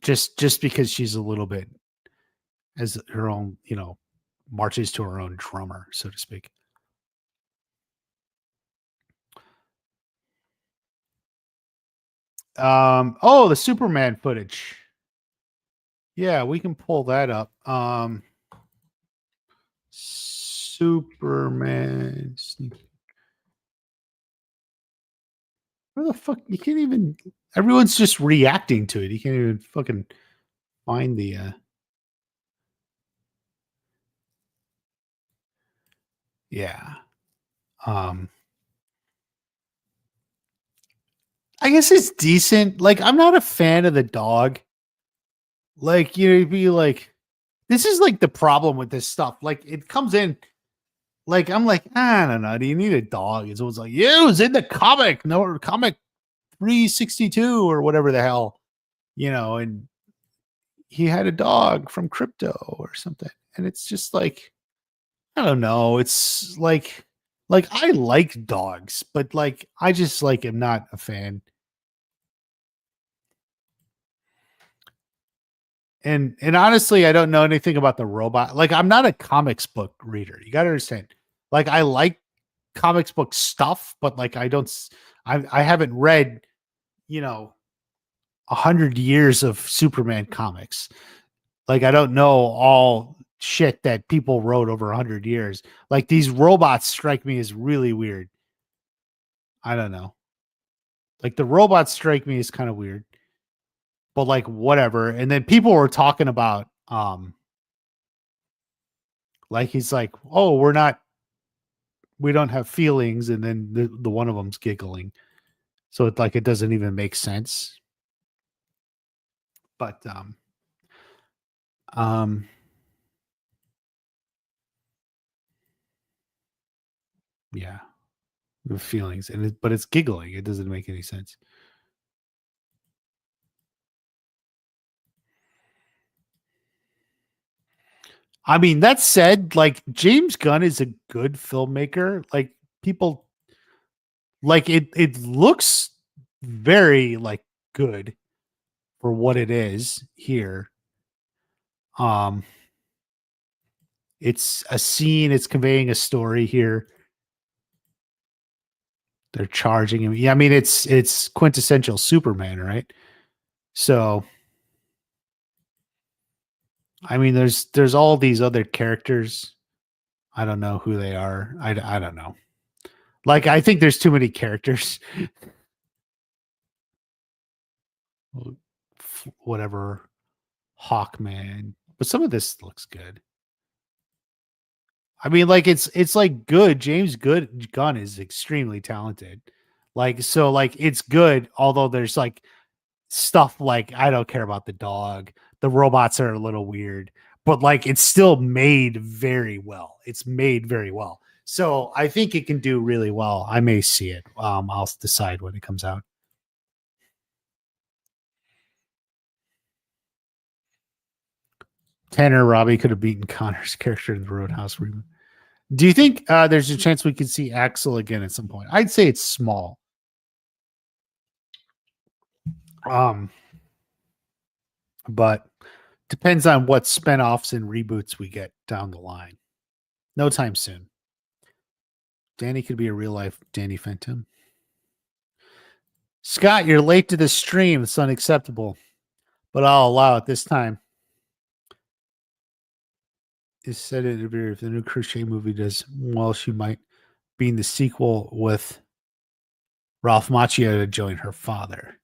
Just because she's a little bit as her own, marches to her own drummer, so to speak. The Superman footage. Yeah, we can pull that up. Superman. Where the fuck? You can't even. Everyone's just reacting to it. You can't even fucking find the. Yeah. I guess it's decent. Like, I'm not a fan of the dog. Like, you'd be like, this is like the problem with this stuff. Like, it comes in. Like, I'm like, I don't know. Do you need a dog? It's always like, yeah, it was in the comic. No, comic 362 or whatever the hell, and he had a dog from Crypto or something. And it's just like, I don't know. It's like I like dogs, but like, I just like am not a fan. And honestly, I don't know anything about the robot. Like, I'm not a comics book reader. You got to understand. Like, I like comics book stuff, but like, I haven't read, 100 years of Superman comics. Like I don't know all shit that people wrote over 100 years. Like these robots strike me as really weird. I don't know. Like the robots strike me as kind of weird, but like whatever. And then people were talking about, like he's like, oh, we don't have feelings, and then the one of them's giggling, so it's like it doesn't even make sense. But um, yeah, the feelings, and but it's giggling. It doesn't make any sense. I mean, that said, like James Gunn is a good filmmaker. Like people like it. It looks very like good for what it is here. Um, it's a scene. It's conveying a story here. They're charging him. Yeah, I mean it's quintessential Superman, right? So I mean, there's all these other characters. I don't know who they are. I don't know. Like I think there's too many characters. Whatever, Hawkman, but some of this looks good. I mean, like it's like good. James Good Gunn is extremely talented. Like so, like it's good. Although there's like stuff like I don't care about the dog. The robots are a little weird, but like it's still made very well. It's made very well. So I think it can do really well. I may see it. I'll decide when it comes out. Tanner Robbie could have beaten Connor's character in the Roadhouse reboot. Do you think there's a chance we could see Axel again at some point? I'd say it's small. Um, but depends on what spinoffs and reboots we get down the line. No time soon. Danny could be a real life Danny Phantom. Scott, you're late to the stream. It's unacceptable, but I'll allow it this time. Is said it if the new Crochet movie does well, she might be in the sequel with Ralph Macchio to join her father.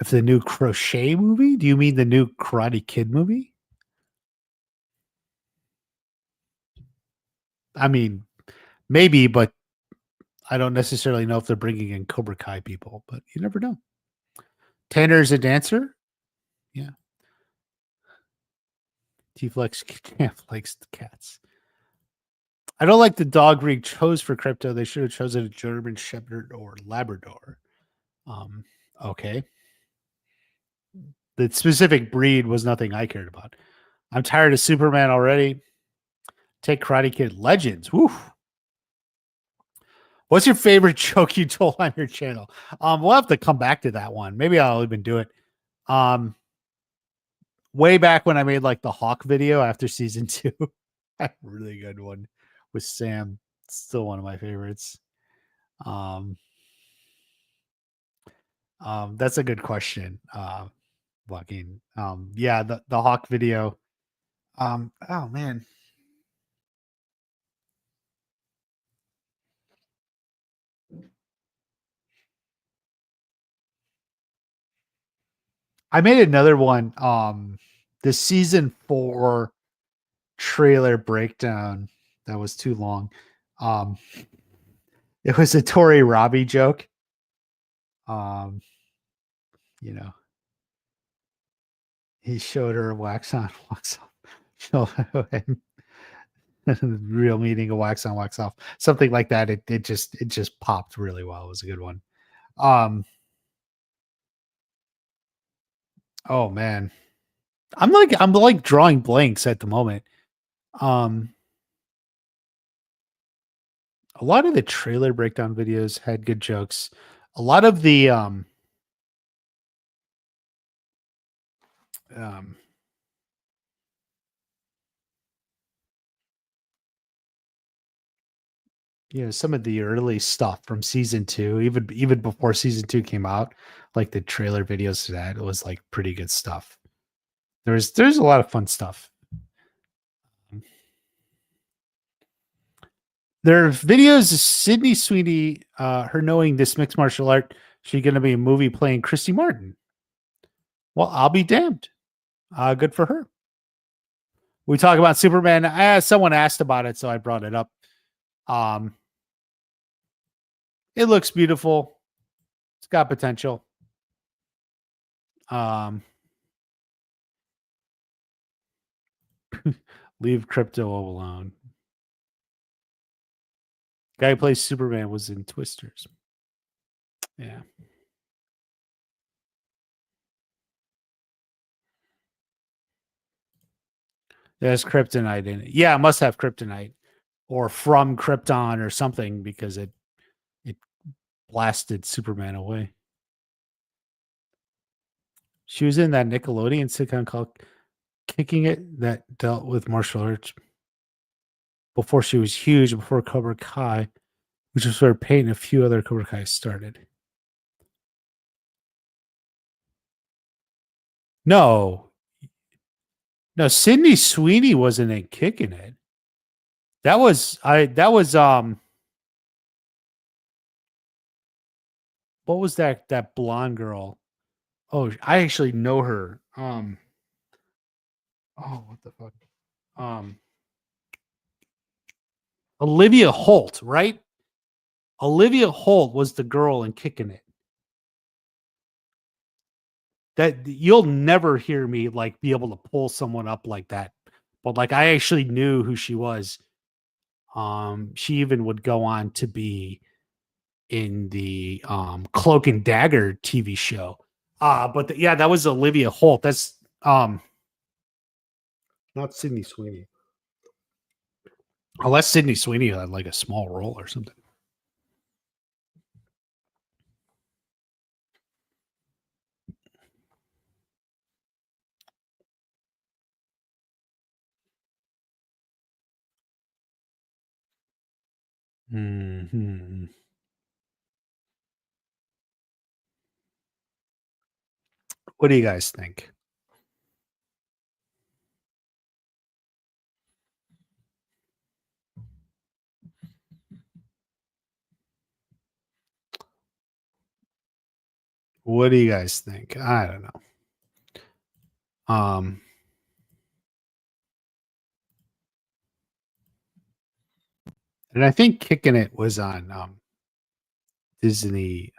If the new Crochet movie, do you mean the new Karate Kid movie? I mean, maybe, but I don't necessarily know if they're bringing in Cobra Kai people, but you never know. Tanner's a dancer. Yeah. T-Flex Camp likes the cats. I don't like the dog breed chose for crypto. They should have chosen a German Shepherd or Labrador. Um, okay. The specific breed was nothing I cared about. I'm tired of Superman already. Take Karate Kid Legends. Woo. What's your favorite joke you told on your channel? We'll have to come back to that one. Maybe I'll even do it. Way back when I made like the Hawk video after season 2. A really good one with Sam. Still one of my favorites. Um, that's a good question. Fucking yeah, the Hawk video. Oh man. I made another one. The season 4 trailer breakdown that was too long. Um, it was a Tori Robbie joke. Um, you know, he showed her wax on, wax off. Show him real meaning of wax on, wax off. Something like that. It just popped really well. It was a good one. Um, oh man. I'm like drawing blanks at the moment. Um, a lot of the trailer breakdown videos had good jokes. A lot of the um some of the early stuff from season 2, even before season 2 came out, like the trailer videos to that, it was like pretty good stuff. There's a lot of fun stuff. There are videos of Sydney Sweeney, her knowing this mixed martial art, she's going to be a movie playing Christy Martin. Well, I'll be damned. Good for her. We talk about Superman. Someone asked about it, so I brought it up. It looks beautiful. It's got potential. Leave crypto alone. Guy who plays Superman was in Twisters. Yeah. There's kryptonite in it. Yeah, it must have kryptonite or from Krypton or something because it blasted Superman away. She was in that Nickelodeon sitcom called Kicking It that dealt with martial arts before she was huge, before Cobra Kai, which was where Peyton and a few other Cobra Kai started. No, Sydney Sweeney wasn't in Kicking It. That was what was that blonde girl? Oh, I actually know her. Oh, what the fuck? Olivia Holt, right? Olivia Holt was the girl in Kicking It. That you'll never hear me like be able to pull someone up like that. But like I actually knew who she was. She even would go on to be in the Cloak and Dagger TV show. But yeah, that was Olivia Holt. That's not Sydney Sweeney. Unless Sydney Sweeney had like a small role or something. Mm-hmm. What do you guys think? What do you guys think? I don't know. And I think Kicking It was on Disney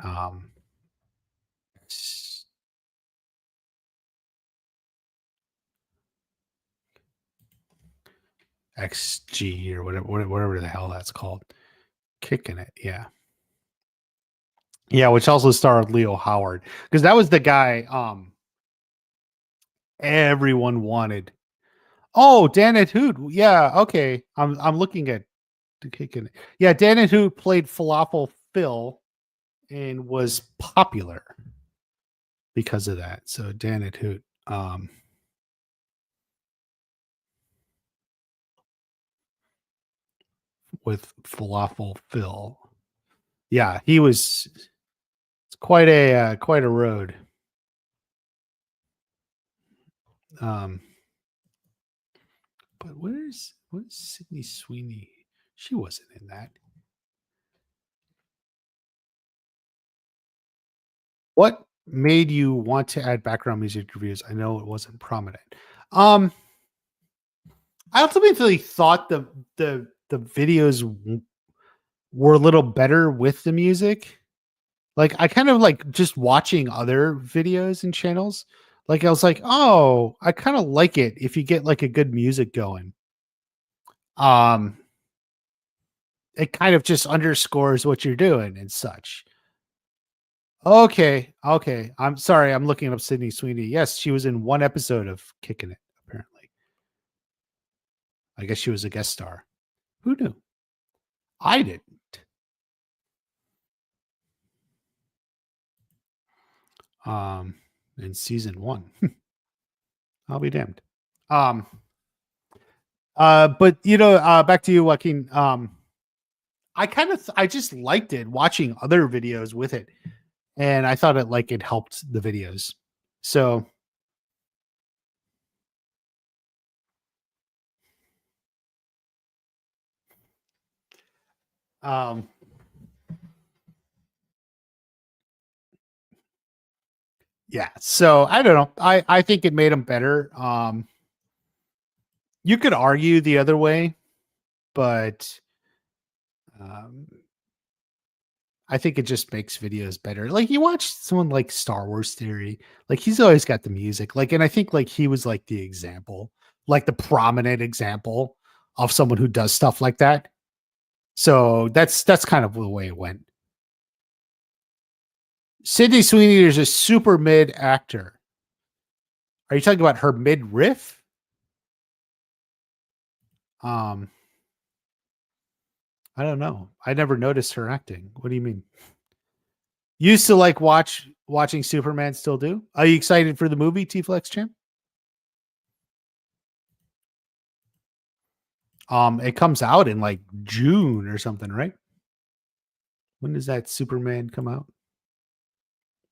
XG or whatever the hell that's called. Kicking It, yeah. Yeah, which also starred Leo Howard. Because that was the guy everyone wanted. Oh, Dan and Hoot. Yeah, okay. I'm looking at the Kicking It. Yeah, Dan and Hoot played Falafel Phil and was popular because of that. So Dan and Hoot. With Falafel Phil. Yeah, he was it's quite a road. But what is Sydney Sweeney? She wasn't in that. What made you want to add background music reviews? I know it wasn't prominent. I ultimately thought the videos were a little better with the music. Like I kind of like just watching other videos and channels. Like I was like, oh, I kind of like it if you get like a good music going. It kind of just underscores what you're doing and such. Okay. I'm sorry. I'm looking up Sydney Sweeney. Yes, she was in one episode of Kicking It, apparently. I guess she was a guest star. Who knew? I didn't. In season 1. I'll be damned. But back to you, Joaquin. I just liked it watching other videos with it, and I thought it helped the videos. So, um, yeah. So I don't know. I think it made them better. You could argue the other way, but um, I think it just makes videos better. Like you watch someone like Star Wars Theory, like he's always got the music. Like, and I think like he was like the example, like the prominent example of someone who does stuff like that. So that's kind of the way it went. Sydney Sweeney is a super mid actor. Are you talking about her mid riff? Um, I don't know. I never noticed her acting. What do you mean? Used to like watching Superman. Still do. Are you excited for the movie T Flex Champ? It comes out in like June or something, right? When does that Superman come out?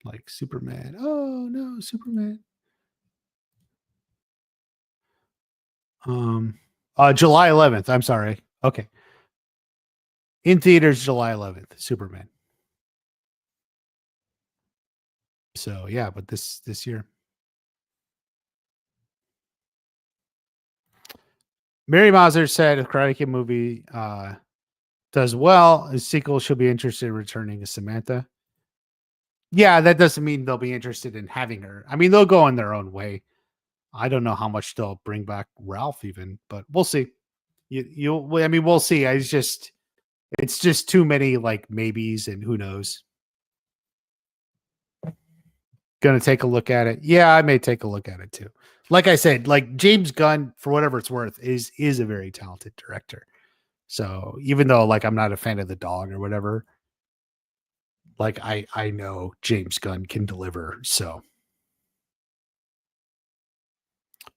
Like Superman. Oh no, Superman. Um, July 11th. I'm sorry. Okay, in theaters July 11th. Superman. So yeah, but this year, Mary Mauser said if Karate Kid movie does well, a sequel she'll be interested in returning as Samantha. Yeah, that doesn't mean they'll be interested in having her. I mean, they'll go in their own way. I don't know how much they'll bring back Ralph even, but we'll see. I mean, we'll see. It's just too many like maybes and who knows. Gonna take a look at it. Yeah, I may take a look at it too. Like I said, like James Gunn, for whatever it's worth, is a very talented director. So even though like I'm not a fan of the dog or whatever, like I know James Gunn can deliver. So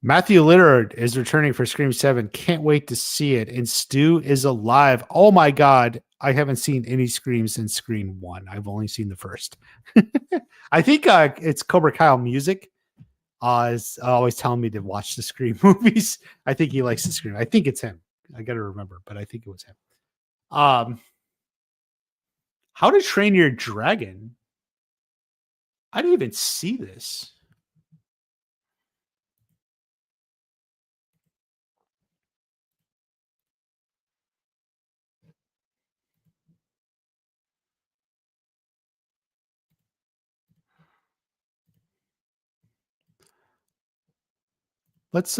Matthew Lillard is returning for Scream 7. Can't wait to see it. And Stu is alive. Oh my God. I haven't seen any Scream since Scream 1. I've only seen the first. I think it's Cobra Kyle Music. Is always telling me to watch the Scream movies. I think he likes the Scream. I think it's him. I got to remember, but I think it was him. Um, How to Train Your Dragon. I didn't even see this. Let's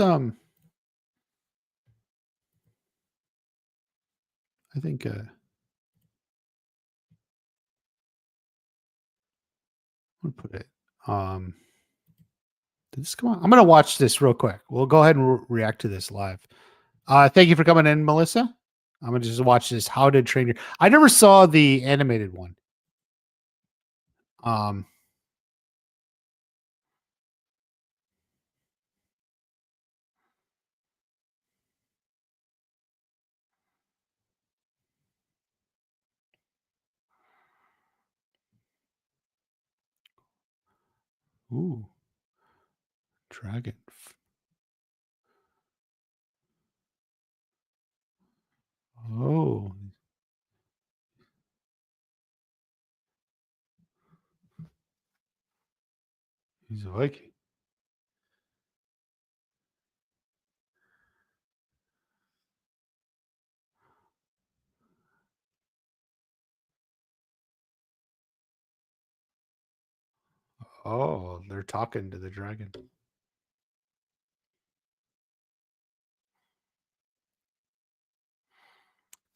I think I'm gonna put it. Um, did this come on? I'm gonna watch this real quick. We'll go ahead and react to this live. Thank you for coming in, Melissa. I'm gonna just watch this. How to Train Your. I never saw the animated one. Um, ooh, dragon. Oh, he's a Viking. Oh, they're talking to the dragon.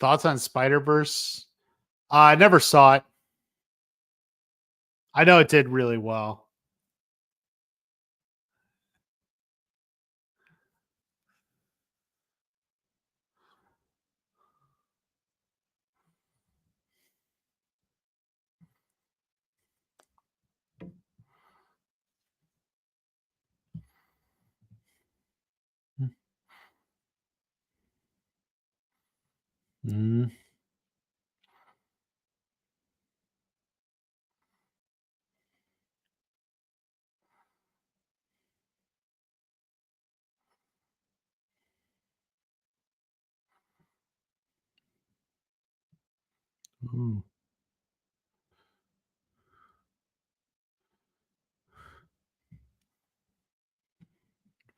Thoughts on Spider Verse? I never saw it. I know it did really well. Mm. Ooh.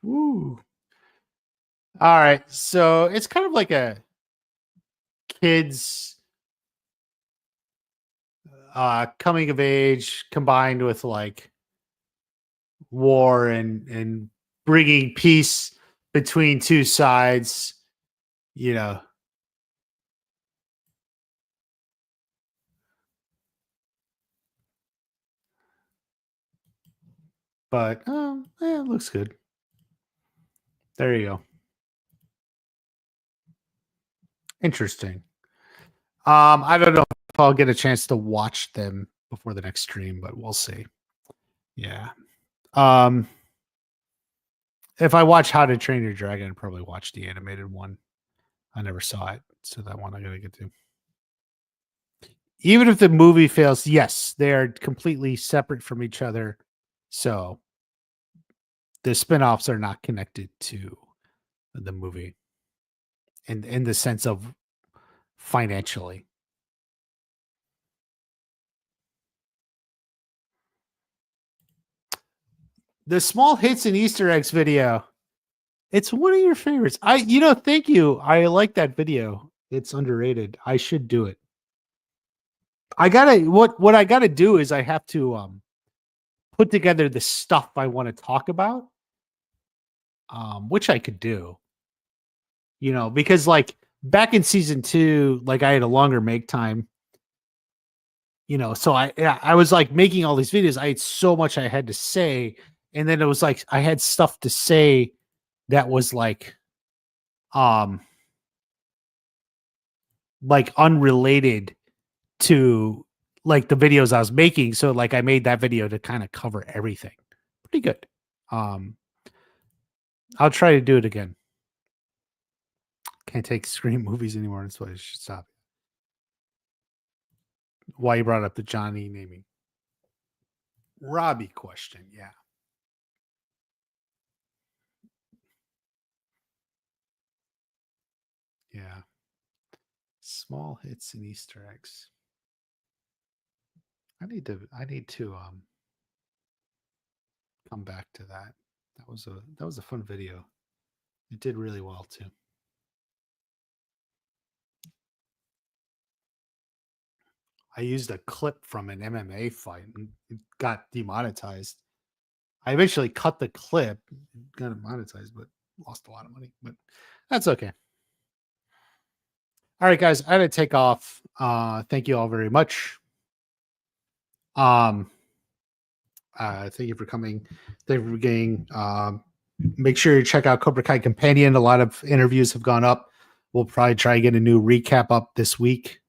All right. So it's kind of like a kids coming of age combined with like war and bringing peace between two sides, you know. But yeah, it looks good. There you go. Interesting. I don't know if I'll get a chance to watch them before the next stream, but we'll see. Yeah. If I watch How to Train Your Dragon, I'd probably watch the animated one. I never saw it, so that one I gotta get to. Even if the movie fails, yes, they are completely separate from each other. So the spin-offs are not connected to the movie in the sense of financially. The small hits and Easter eggs video. It's one of your favorites. Thank you. I like that video. It's underrated. I should do it. I gotta what I gotta do is I have to put together the stuff I want to talk about. Which I could do. Because like back in season 2, like I had a longer make time. So I was like making all these videos. I had so much I had to say, and then it was like I had stuff to say that was like unrelated to like the videos I was making. So like I made that video to kind of cover everything. Pretty good. I'll try to do it again. Can't take Scream movies anymore. That's why I should stop. Why you brought up the Johnny naming Robbie question? Yeah. Yeah. Small hits and Easter eggs. I need to come back to that. That was a fun video. It did really well too. I used a clip from an MMA fight and it got demonetized. I eventually cut the clip, got monetized, but lost a lot of money. But that's okay. All right, guys, I had to take off. Thank you all very much. Thank you for coming. Thank you for getting. Make sure you check out Cobra Kai Companion. A lot of interviews have gone up. We'll probably try to get a new recap up this week.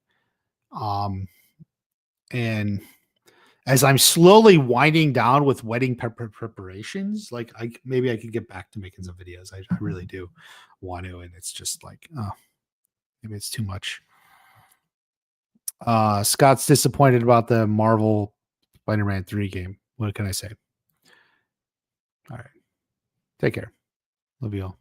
And as I'm slowly winding down with wedding preparations, like maybe I could get back to making some videos. I really do want to, and it's just like, oh, maybe it's too much. Scott's disappointed about the Marvel Spider-Man 3 game. What can I say? All right. Take care. Love you all.